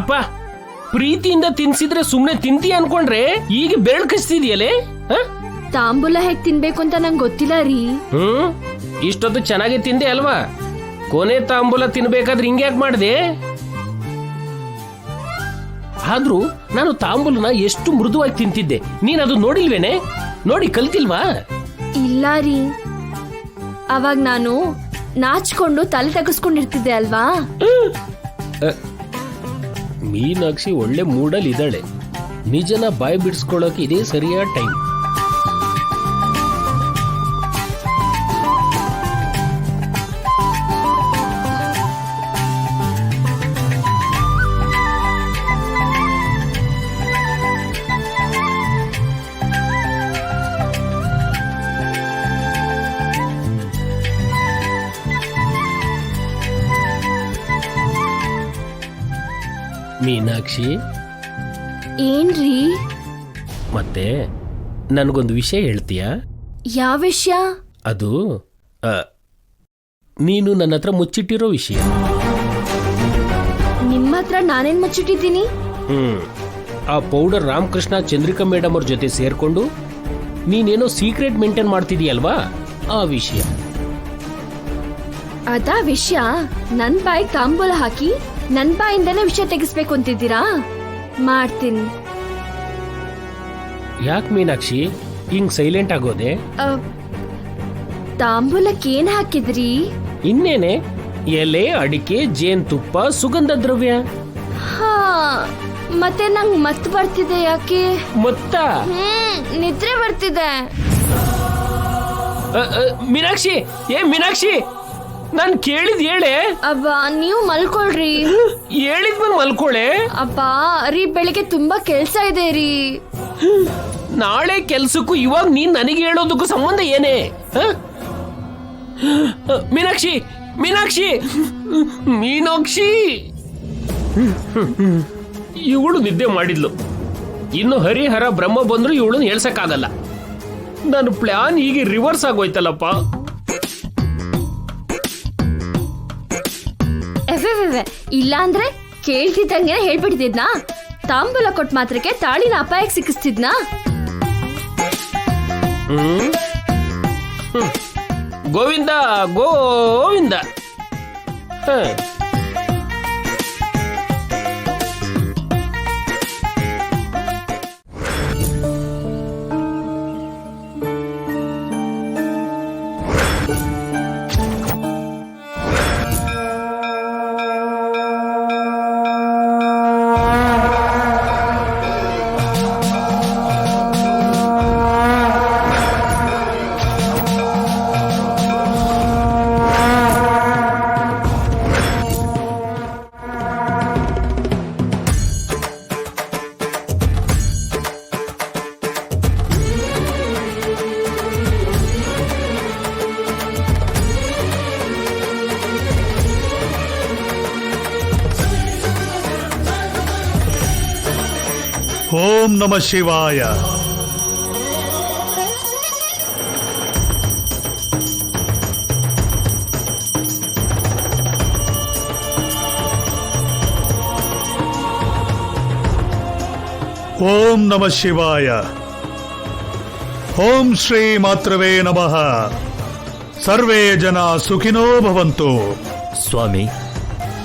ಅಪ್ಪ ಪ್ರೀತಿಯಿಂದ ತಿನ್ಸಿದ್ರೆ ಸುಮ್ನೆ ತಿಂತಿ ಅನ್ಕೊಂಡ್ರೆ ಈಗ ಬೆರಳು ಕಚ್ತಿದ್ಯಲೇ. ತಾಂಬೂಲ ಹೇಗ್ ತಿನ್ಬೇಕು ಅಂತ ನಂಗೆ ಗೊತ್ತಿಲ್ಲ ರೀ. ಇಷ್ಟೊತ್ತು ಚೆನ್ನಾಗಿ ತಿಂದೆ ಅಲ್ವಾ, ಕೊನೆ ತಾಂಬೂಲ ತಿನ್ಬೇಕಾದ್ರೆ ಹಿಂಗ್ಯಾಕ್ ಮಾಡ್ದೆ? ಆದ್ರೂ ನಾನು ತಾಂಬೂಲನ ಎಷ್ಟು ಮೃದುವಾಗಿ ತಿಂತಿದ್ದೆ, ನೀನ್ ಅದು ನೋಡಿಲ್ವೇನೆ? ನೋಡಿ ಕಲ್ತಿಲ್ವಾ? ಇಲ್ಲ ರೀ, ಅವಾಗ ನಾನು ನಾಚ್ಕೊಂಡು ತಲೆ ತಗಸ್ಕೊಂಡಿರ್ತಿದ್ದೆ ಅಲ್ವಾ. ಮೀನಾಕ್ಷಿ ಒಳ್ಳೆ ಮೂಡಲ್ ಇದ್ದಾಳೆ. ನಿಜನ ಬಾಯಿ ಬಿಡಿಸ್ಕೊಳ್ಳೋಕೆ ಇದೇ ಸರಿಯಾದ ಟೈಮ್. ಮೀನಾಕ್ಷಿ, ಏನ್ರಿ? ಮತ್ತೆ ನನಗೊಂದು ವಿಷಯ ಹೇಳ್ತೀಯಾ? ಯಾವ ವಿಷಯ? ಅದು ನೀನು ನನ್ನ ಹತ್ರ ಮುಚ್ಚಿಟ್ಟಿರೋ ವಿಷಯ. ನಿಮ್ಮ ಹತ್ರ ನಾನೇನ್ ಮುಚ್ಚಿಟ್ಟಿದ್ದೀನಿ? ಆ ಪೌಡರ್ ರಾಮಕೃಷ್ಣ ಚಂದ್ರಿಕಾ ಮೇಡಮ್ ಅವ್ರ ಜೊತೆ ಸೇರ್ಕೊಂಡು ನೀನೇನೋ ಸೀಕ್ರೆಟ್ ಮೇಂಟೈನ್ ಮಾಡ್ತಿದೀಯಲ್ವಾ, ಆ ವಿಷಯ. ಅದಾ ವಿಷಯ? ನನ್ ಬಾಯಿಗೆ ತಾಂಬೂಲ ಹಾಕಿ ನನ್ ಬಾಯಿಂದನೇ ವಿಷಯ ತೆಗಿಸ್ಬೇಕು ಅಂತಿದ್ದೀರಾ? ಮಾಡ್ತೀನಿ. ಯಾಕೆ ಮೀನಾಕ್ಷಿ ಹಿಂಗ್ ಸೈಲೆಂಟ್ ಆಗೋದೆ? ತಾಂಬೂಲಕ್ಕೆ ಏನ್ ಹಾಕಿದ್ರಿ? ಇನ್ನೇನೆ, ಎಲೆ, ಅಡಿಕೆ, ಜೇನುತುಪ್ಪ, ಸುಗಂಧ ದ್ರವ್ಯ. ಹಾ, ಮತ್ತೆ ನಂಗ್ ಮತ್ ಬರ್ತಿದೆ. ಯಾಕೆ ಮತ್ತ? ನಿದ್ರೆ ಬರ್ತಿದೆ. ಮೀನಾಕ್ಷಿ, ಮೀನಾಕ್ಷಿ, ನಾನ್ ಕೇಳಿದ್ ಹೇಳೆ. ಅಬ್ಬಾ, ನೀವು ಮಲ್ಕೊಳ್ರಿ. ಹೇಳಿದ್ಮೇಲೆ ಮಲ್ಕೊಳೆ. ಅಬ್ಬಾ ರೀ, ಬೆಳಿಗ್ಗೆ ತುಂಬಾ ಕೆಲ್ಸ ಇದೆ ರೀ. ನಾಳೆ ಕೆಲ್ಸಕ್ಕೂ ಇವಾಗ ನೀನ್ ನನಗೆ ಹೇಳೋದಕ್ಕೂ ಸಂಬಂಧ ಏನೇ? ಮೀನಾಕ್ಷಿ, ಮೀನಾಕ್ಷಿ, ಮೀನಾಕ್ಷಿ. ಇವಳು ನಿದ್ದೆ ಮಾಡಿದ್ಲು. ಇನ್ನು ಹರಿಹರ ಬ್ರಹ್ಮ ಬಂದ್ರು ಇವಳನ್ನ ಹೇಳ್ಸಕ್ಕಾಗಲ್ಲ. ನನ್ನ ಪ್ಲಾನ್ ಈಗ ರಿವರ್ಸ್ ಆಗೋಯ್ತಲ್ಲಪ್ಪ. ಇಲ್ಲ ಅಂದ್ರೆ ಕೇಳ್ತಿದ್ದಂಗೆ ಹೇಳ್ಬಿಡ್ತಿದ್ನಾ? ತಾಂಬೂಲ ಕೊಟ್ಟ ಮಾತ್ರಕ್ಕೆ ತಾಳಿನ ಅಪಾಯಕ್ಕೆ ಸಿಕ್ಕಿಸ್ತಿದ್ನಾ? ಗೋವಿಂದ ಗೋವಿಂದ. ಓಂ ನಮಃ ಶಿವಾಯ. ಓಂ ನಮಃ ಶಿವಾಯ. ಓಂ ಶ್ರೀ ಮಾತ್ರವೇ ನಮಃ. ಸರ್ವೇ ಜನ ಸುಖಿನೋ ಭವಂತು. ಸ್ವಾಮಿ,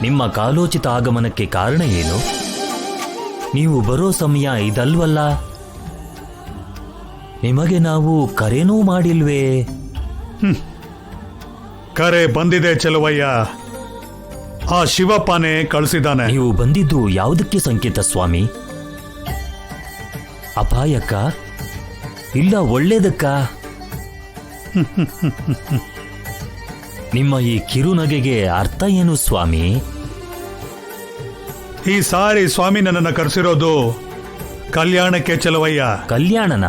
ನಿಮ್ಮ ಕಾಲೋಚಿತ ಆಗಮನಕ್ಕೆ ಕಾರಣ ಏನು? ನೀವು ಬರೋ ಸಮಯ ಇದಲ್ವಲ್ಲ. ನಿಮಗೆ ನಾವು ಕರೆನೂ ಮಾಡಿಲ್ವೇ? ಕರೆ ಬಂದಿದೆ ಚೆಲುವಯ್ಯ. ಆ ಶಿವಪ್ಪನೇ ಕಳಿಸಿದ್ದಾನೆ. ನೀವು ಬಂದಿದ್ದು ಯಾವುದಕ್ಕೆ ಸಂಕೇತ ಸ್ವಾಮಿ? ಅಪಾಯಕ್ಕ ಇಲ್ಲ ಒಳ್ಳೇದಕ್ಕ? ನಿಮ್ಮ ಈ ಕಿರುನಗೆಗೆ ಅರ್ಥ ಏನು ಸ್ವಾಮಿ? ಈ ಸಾರಿ ಸ್ವಾಮಿ ನನ್ನನ್ನು ಕರೆಸಿರೋದು ಕಲ್ಯಾಣಕ್ಕೆ ಚೆಲುವಯ್ಯ. ಕಲ್ಯಾಣನ?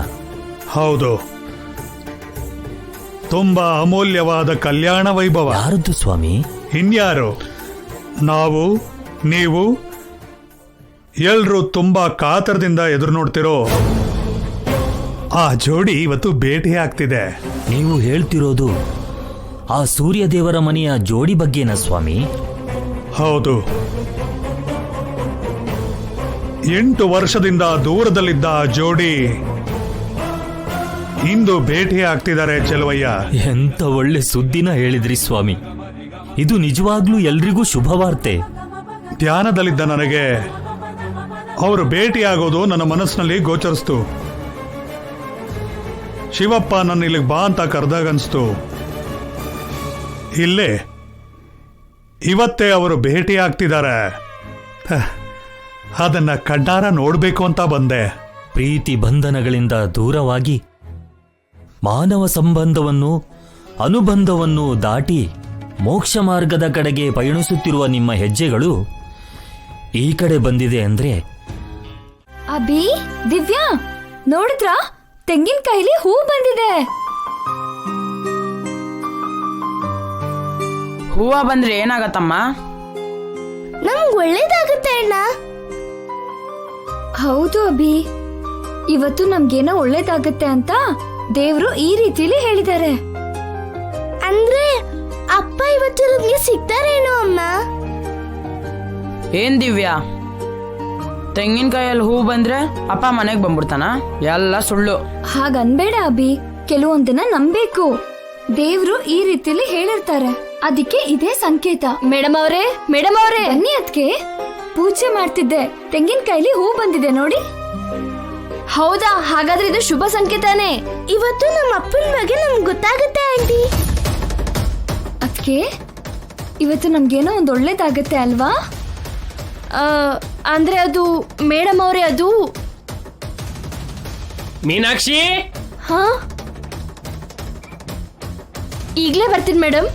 ಹೌದು, ತುಂಬಾ ಅಮೂಲ್ಯವಾದ ಕಲ್ಯಾಣ ವೈಭವ. ಯಾರದ್ದು ಸ್ವಾಮಿ? ಇನ್ಯಾರು? ನಾವು, ನೀವು ಎಲ್ರೂ ತುಂಬಾ ಕಾತರದಿಂದ ಎದುರು ನೋಡ್ತಿರೋ ಆ ಜೋಡಿ ಇವತ್ತು ಭೇಟಿ ಆಗ್ತಿದೆ. ನೀವು ಹೇಳ್ತಿರೋದು ಆ ಸೂರ್ಯದೇವರ ಮನೆಯ ಜೋಡಿ ಬಗ್ಗೆನಾ ಸ್ವಾಮಿ? ಹೌದು. 8 ವರ್ಷದಿಂದ ದೂರದಲ್ಲಿದ್ದ ಆ ಜೋಡಿ ಇಂದು ಭೇಟಿ ಆಗ್ತಿದ್ದಾರೆ ಚೆಲುವಯ್ಯ. ಎಂತ ಒಳ್ಳೆ ಸುದ್ದಿನ ಹೇಳಿದ್ರಿ ಸ್ವಾಮಿ. ಇದು ನಿಜವಾಗ್ಲೂ ಎಲ್ರಿಗೂ ಶುಭವಾರ್ತೆ. ಧ್ಯಾನದಲ್ಲಿದ್ದ ನನಗೆ ಅವರು ಭೇಟಿಯಾಗೋದು ನನ್ನ ಮನಸ್ಸಿನಲ್ಲಿ ಗೋಚರಿಸ್ತು. ಶಿವಪ್ಪ ನನ್ನ ಇಲ್ಲಿಗೆ ಬಾ ಅಂತ ಕರೆದಾಗನ್ಸ್ತು. ಇಲ್ಲೇ ಇವತ್ತೇ ಅವರು ಭೇಟಿ ಆಗ್ತಿದ್ದಾರೆ. ಅದನ್ನ ಕಣ್ಣಾರ ನೋಡ್ಬೇಕು ಅಂತ ಬಂದೆ. ಪ್ರೀತಿ ಬಂಧನಗಳಿಂದ ದೂರವಾಗಿ ಮಾನವ ಸಂಬಂಧವನ್ನು ಅನುಬಂಧವನ್ನು ದಾಟಿ ಮೋಕ್ಷ ಮಾರ್ಗದ ಕಡೆಗೆ ಪಯಣಿಸುತ್ತಿರುವ ನಿಮ್ಮ ಹೆಜ್ಜೆಗಳು ಈ ಕಡೆ ಬಂದಿದೆ ಅಂದ್ರೆ ಅಭಿ, ದಿವ್ಯಾ, ನೋಡಿದ್ರಾ? ತೆಂಗಿನಕಾಯಿಲಿ ಹೂ ಬಂದಿದೆ. ಹೂವ ಬಂದ್ರೆ ಏನಾಗತ್ತಮ್ಮ? ನಮ್ಗ್ ಒಳ್ಳೇದಾಗುತ್ತೆ ಅಣ್ಣ. ಹೌದು ಅಭಿ, ಇವತ್ತು ನಮ್ಗೇನೋ ಒಳ್ಳೇದಾಗುತ್ತೆ ಅಂತ ದೇವ್ರು ಈ ರೀತಿಲಿ ಹೇಳಿದ್ದಾರೆ. ಅಂದ್ರೆ ಅಪ್ಪ ಇವತ್ತು ನಮ್ಗೆ ಸಿಗ್ತಾರೇನೋ ಅಮ್ಮ? ಏನ್ ದಿವ್ಯಾ, ತೆಂಗಿನಕಾಯಲ್ಲಿ ಹೂ ಬಂದ್ರೆ ಅಪ್ಪ ಮನೆಗ್ ಬಂದ್ಬಿಡ್ತಾನ? ಎಲ್ಲ ಸುಳ್ಳು. ಹಾಗನ್ಬೇಡ ಅಭಿ, ಕೆಲವೊಂದನ್ನ ನಂಬೇಕು. ದೇವ್ರು ಈ ರೀತಿಲಿ ಹೇಳಿರ್ತಾರೆ, ಅದಕ್ಕೆ ಇದೇ ಸಂಕೇತ. ಮೇಡಮ್ ಅವರೇ ಬನ್ನಿ, ಅದ್ಕೆ ಪೂಜೆ ಮಾಡ್ತಿದ್ದೆ. ತೆಂಗಿನಕಾಯಿಲಿ ಹೂ ಬಂದಿದೆ ನೋಡಿ. ಹೌದಾ? ಹಾಗಾದ್ರೆ ಇದು ಶುಭ ಸಂಕೇತನೇ. ಇವತ್ತು ನಮ್ಮ ಅಪ್ಪನ ಬಗ್ಗೆ ನಮ್ಗೆ ಗೊತ್ತಾಗುತ್ತೆ ಆಂಟಿ. ಅದ್ಕೆ ಇವತ್ತು ನಮ್ಗೇನೋ ಒಂದು ಒಳ್ಳೇದಾಗತ್ತೆ ಅಲ್ವಾ? ಅಂದ್ರೆ ಅದು ಮೇಡಮ್ ಅವರೇ, ಅದು ಮೀನಾಕ್ಷಿ, ಹಾ ಈಗ್ಲೇ ಬರ್ತೀನಿ ಮೇಡಮ್.